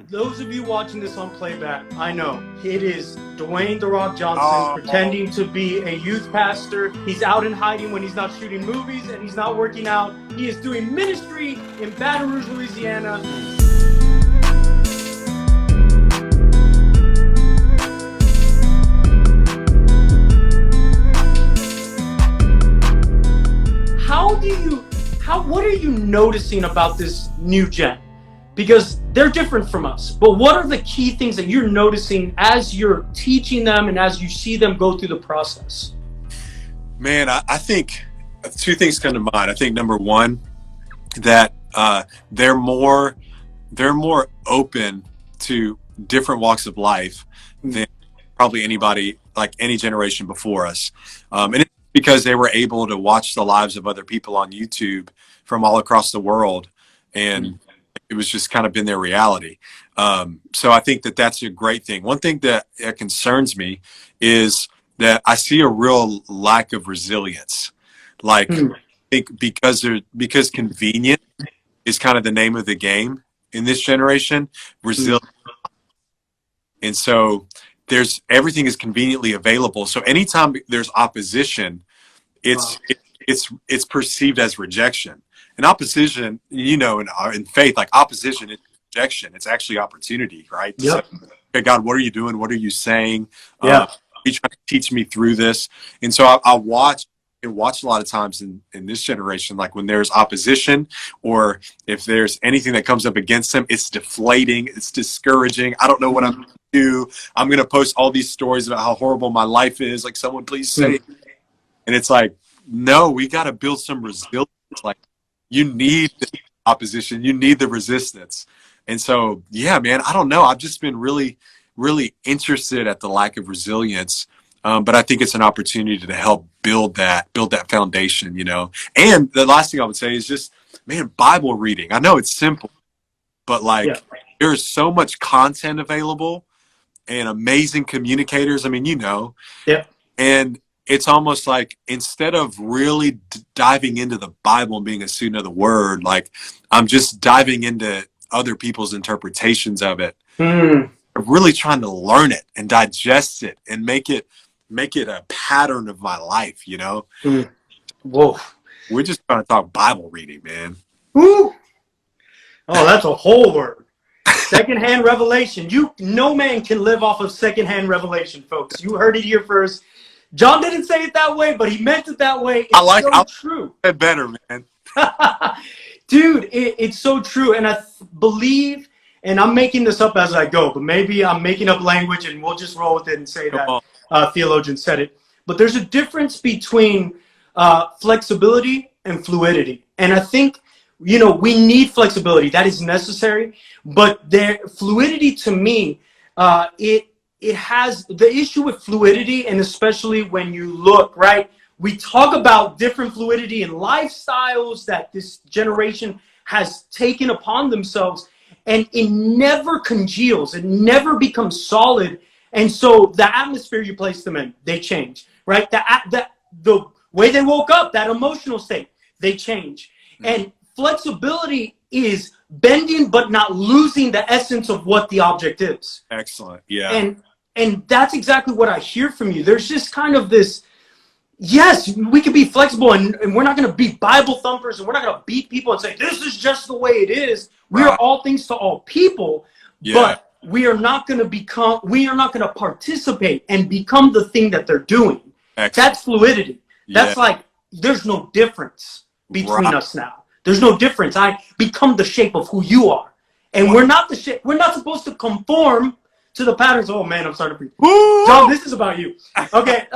Those of you watching this on playback, I know it is Dwayne "The Rock" Johnson pretending to be a youth pastor. He's out in hiding when he's not shooting movies and he's not working out. He is doing ministry in Baton Rouge, Louisiana. What are you noticing about this new gen? Because they're different from us, but what are the key things that you're noticing as you're teaching them and as you see them go through the process? Man, I think two things come to mind. I think number one, that they're more open to different walks of life than probably anybody, like any generation before us. And it's because they were able to watch the lives of other people on YouTube from all across the world, and it was just kind of been their reality. So I think that that's a great thing. One thing that concerns me is that I see a real lack of resilience. Like, I think because convenient is kind of the name of the game in this generation, resilience. And so everything is conveniently available. So anytime there's opposition, it's perceived as rejection. And opposition, in faith, like opposition is rejection. It's actually opportunity, right? Yep. So, okay, God, what are you doing? What are you saying? Yeah. Are you trying to teach me through this? And so I watch a lot of times in this generation, like when there's opposition or if there's anything that comes up against them, it's deflating, it's discouraging. I don't know what I'm going to do. I'm going to post all these stories about how horrible my life is. Like, someone please save me. And it's like, no, we got to build some resilience. Like, you need the opposition. You need the resistance. And so, yeah, man, I don't know. I've just been really, really interested at the lack of resilience. But I think it's an opportunity to help build that foundation, And the last thing I would say is just, man, Bible reading. I know it's simple, but there's so much content available and amazing communicators. I mean, and it's almost like instead of really diving into the Bible and being a student of the Word, like I'm just diving into other people's interpretations of it. I'm really trying to learn it and digest it and make it a pattern of my life, Whoa. We're just trying to talk Bible reading, man. Woo. Oh, that's a whole word. Secondhand revelation. No man can live off of secondhand revelation, folks. You heard it here first. John didn't say it that way, but he meant it that way. It's true. It better, man. Dude, it's so true. And I believe, and I'm making this up as I go, but maybe I'm making up language and we'll just roll with it and say that theologian said it. But there's a difference between flexibility and fluidity. And I think, we need flexibility. That is necessary. But fluidity to me, it has the issue with fluidity, and especially when you look, right? We talk about different fluidity and lifestyles that this generation has taken upon themselves, and it never congeals. It never becomes solid. And so the atmosphere you place them in, they change, right? The way they woke up, that emotional state, they change. And flexibility is bending but not losing the essence of what the object is. Excellent. Yeah. And that's exactly what I hear from you. There's just kind of this, yes, we can be flexible and we're not going to be Bible thumpers and we're not going to beat people and say, this is just the way it is. We are all things to all people, but we are not going to participate and become the thing that they're doing. Excellent. That's fluidity. That's like, there's no difference between us now. There's no difference. I become the shape of who you are. And we're not supposed to conform to the patterns. Oh man, I'm starting to preach. John, this is about you. Okay.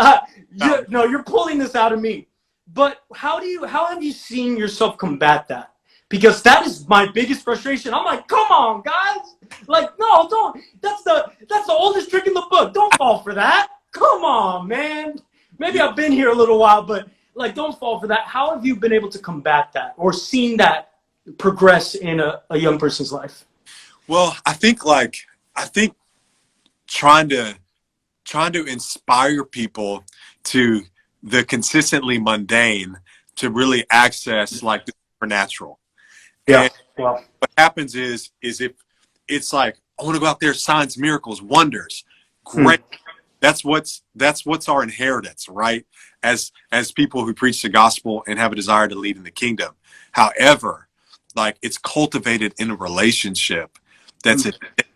You're pulling this out of me. But how have you seen yourself combat that? Because that is my biggest frustration. I'm like, come on, guys. Like, no, don't. That's the oldest trick in the book. Don't fall for that. Come on, man. Maybe I've been here a little while, but like, don't fall for that. How have you been able to combat that or seen that progress in a young person's life? Well, I think trying to inspire people to the consistently mundane to really access like the supernatural. Yeah. And what happens is if it's like I want to go out there, signs, miracles, wonders. Great. That's what's our inheritance, right? As people who preach the gospel and have a desire to lead in the kingdom. However, like, it's cultivated in a relationship that's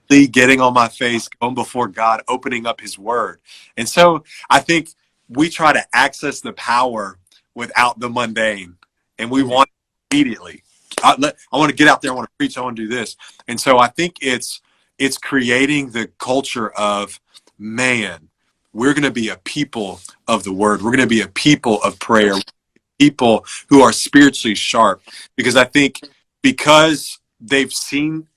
getting on my face, going before God, opening up his word. And so I think we try to access the power without the mundane, and we want it immediately. I want to get out there. I want to preach. I want to do this. And so I think it's creating the culture of, man, we're going to be a people of the word. We're going to be a people of prayer, people who are spiritually sharp, because I think because they've seen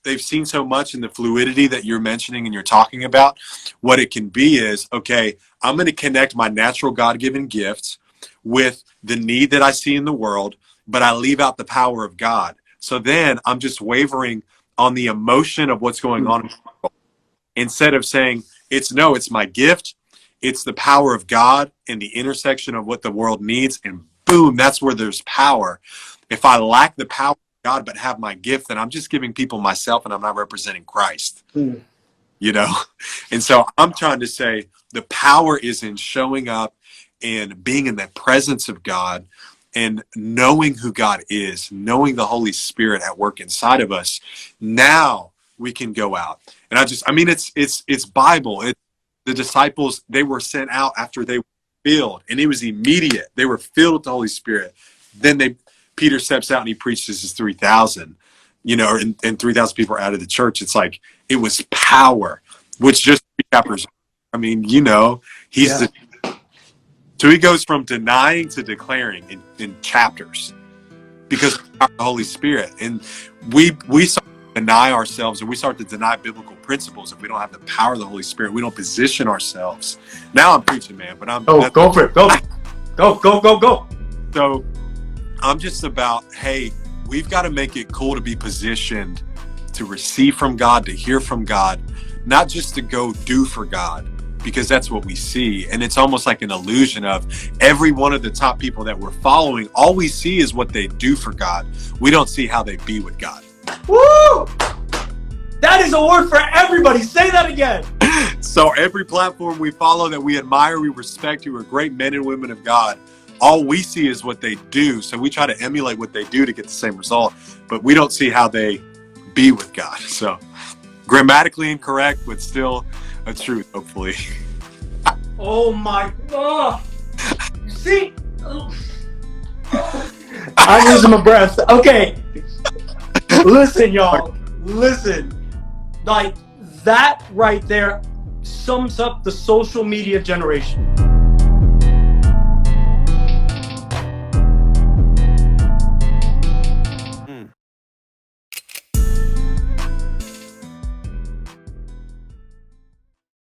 so much in the fluidity that you're mentioning and you're talking about, what it can be is, okay, I'm going to connect my natural God-given gifts with the need that I see in the world, but I leave out the power of God. So then I'm just wavering on the emotion of what's going on in the world, instead of saying, it's my gift, it's the power of God and the intersection of what the world needs, and boom, that's where there's power. If I lack the power of God but have my gift, then I'm just giving people myself and I'm not representing Christ. You know? And so I'm trying to say the power is in showing up and being in the presence of God and knowing who God is, knowing the Holy Spirit at work inside of us. Now we can go out. And it's Bible. The disciples, they were sent out after they were filled, and it was immediate. They were filled with the Holy Spirit. Then Peter steps out and he preaches his 3,000, and 3,000 people are out of the church. It's like, it was power, which just 3 chapters. So he goes from denying to declaring in chapters, because of the Holy Spirit. And we start to deny ourselves, and we start to deny biblical principles if we don't have the power of the Holy Spirit. We don't position ourselves. Now I'm preaching, man, but go for it. Go. So I'm just about, hey, we've got to make it cool to be positioned to receive from God, to hear from God, not just to go do for God, because that's what we see. And it's almost like an illusion of every one of the top people that we're following. All we see is what they do for God. We don't see how they be with God. Woo! That is a word for everybody. Say that again. So every platform we follow that we admire, we respect, who are great men and women of God, all we see is what they do. So we try to emulate what they do to get the same result, but we don't see how they be with God. So grammatically incorrect, but still a truth, hopefully. Oh my God. See? I'm losing my breath. Okay. Listen, y'all. Listen. Like, that right there sums up the social media generation.